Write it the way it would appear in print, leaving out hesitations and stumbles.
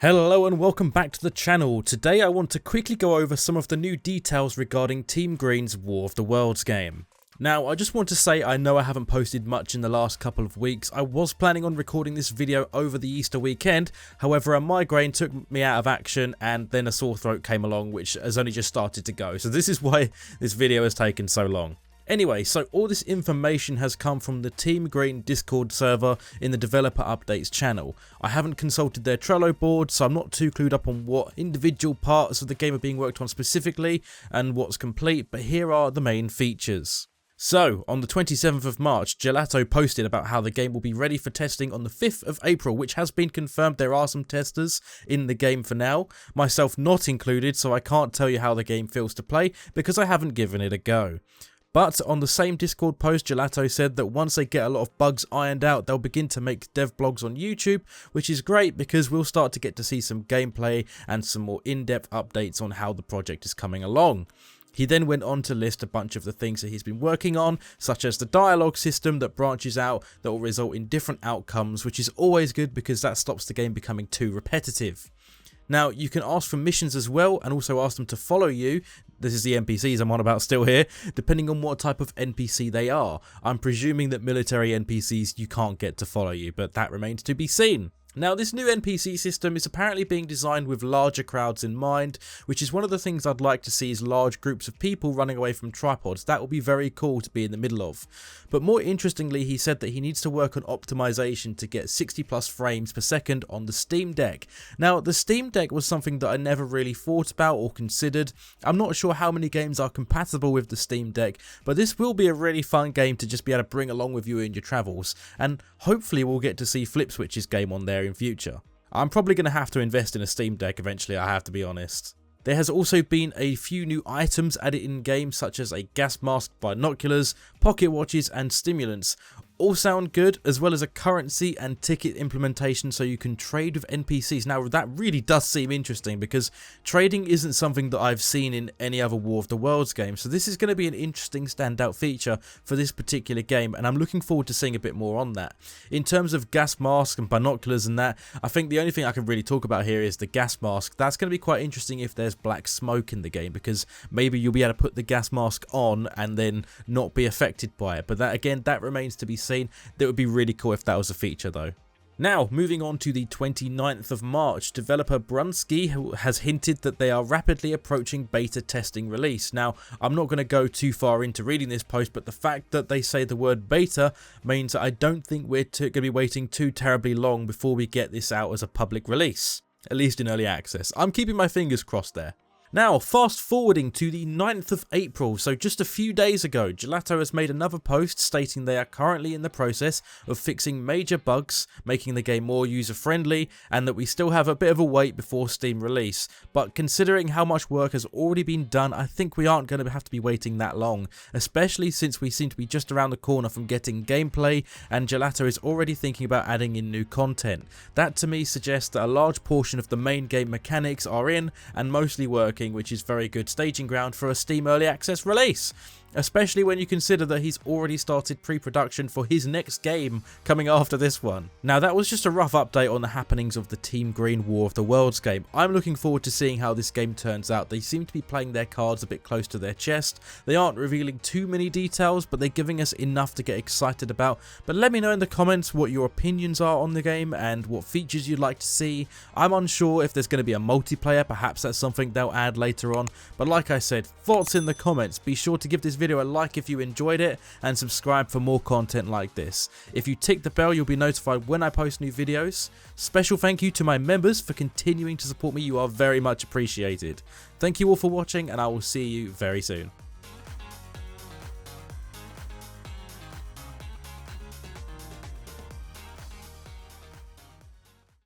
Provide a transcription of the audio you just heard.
Hello and welcome back to the channel. Today I want to quickly go over some of the new details regarding Team Green's War of the Worlds game. Now, I just want to say I know I haven't posted much in the last couple of weeks. I was planning on recording this video over the Easter weekend, however a migraine took me out of action and then a sore throat came along which has only just started to go. So this is why this video has taken so long. Anyway, so all this information has come from the Team Green Discord server in the developer updates channel. I haven't consulted their Trello board, so I'm not too clued up on what individual parts of the game are being worked on specifically and what's complete, but here are the main features. So, on the 27th of March, Gelato posted about how the game will be ready for testing on the 5th of April, which has been confirmed. There are some testers in the game for now, myself not included, so I can't tell you how the game feels to play because I haven't given it a go. But on the same Discord post, Gelato said that once they get a lot of bugs ironed out, they'll begin to make dev blogs on YouTube, which is great because we'll start to get to see some gameplay and some more in-depth updates on how the project is coming along. He then went on to list a bunch of the things that he's been working on, such as the dialogue system that branches out that will result in different outcomes, which is always good because that stops the game becoming too repetitive. Now, you can ask for missions as well and also ask them to follow you. This is the NPCs I'm on about still here, depending on what type of NPC they are. I'm presuming that military NPCs you can't get to follow you, but that remains to be seen. Now, this new NPC system is apparently being designed with larger crowds in mind, which is one of the things I'd like to see is large groups of people running away from tripods. That would be very cool to be in the middle of. But more interestingly, he said that he needs to work on optimization to get 60 plus frames per second on the Steam Deck. Now, the Steam Deck was something that I never really thought about or considered. I'm not sure how many games are compatible with the Steam Deck, but this will be a really fun game to just be able to bring along with you in your travels. And hopefully we'll get to see Flip Switch's game on there in future. I'm probably going to have to invest in a Steam Deck eventually, I have to be honest. There has also been a few new items added in game, such as a gas mask, binoculars, pocket watches and stimulants. All sound good, as well as a currency and ticket implementation so you can trade with NPCs. Now that really does seem interesting because trading isn't something that I've seen in any other War of the Worlds game, so this is going to be an interesting standout feature for this particular game and I'm looking forward to seeing a bit more on that. In terms of gas mask and binoculars and that, I think the only thing I can really talk about here is the gas mask. That's going to be quite interesting if there's black smoke in the game because maybe you'll be able to put the gas mask on and then not be affected by it, but that again, that remains to be seen. That would be really cool if that was a feature though. Now, moving on to the 29th of March, developer Brunsky has hinted that they are rapidly approaching beta testing release. Now, I'm not going to go too far into reading this post, but the fact that they say the word beta means that I don't think we're going to be waiting too terribly long before we get this out as a public release, at least in early access. I'm keeping my fingers crossed there. Now, fast forwarding to the 9th of April, so just a few days ago, Gelato has made another post stating they are currently in the process of fixing major bugs, making the game more user-friendly, and that we still have a bit of a wait before Steam release. But considering how much work has already been done, I think we aren't going to have to be waiting that long, especially since we seem to be just around the corner from getting gameplay, and Gelato is already thinking about adding in new content. That to me suggests that a large portion of the main game mechanics are in, and mostly working, which is very good staging ground for a Steam Early Access release, especially when you consider that he's already started pre-production for his next game coming after this one. Now that was just a rough update on the happenings of the Team Green War of the Worlds game. I'm looking forward to seeing how this game turns out. They seem to be playing their cards a bit close to their chest. They aren't revealing too many details, but they're giving us enough to get excited about. But let me know in the comments what your opinions are on the game and what features you'd like to see. I'm unsure if there's going to be a multiplayer, perhaps that's something they'll add later on. But like I said, thoughts in the comments. Be sure to give this video a like if you enjoyed it and subscribe for more content like this. If you tick the bell, you'll be notified when I post new videos. Special thank you to my members for continuing to support me. You are very much appreciated. Thank you all for watching and I will see you very soon.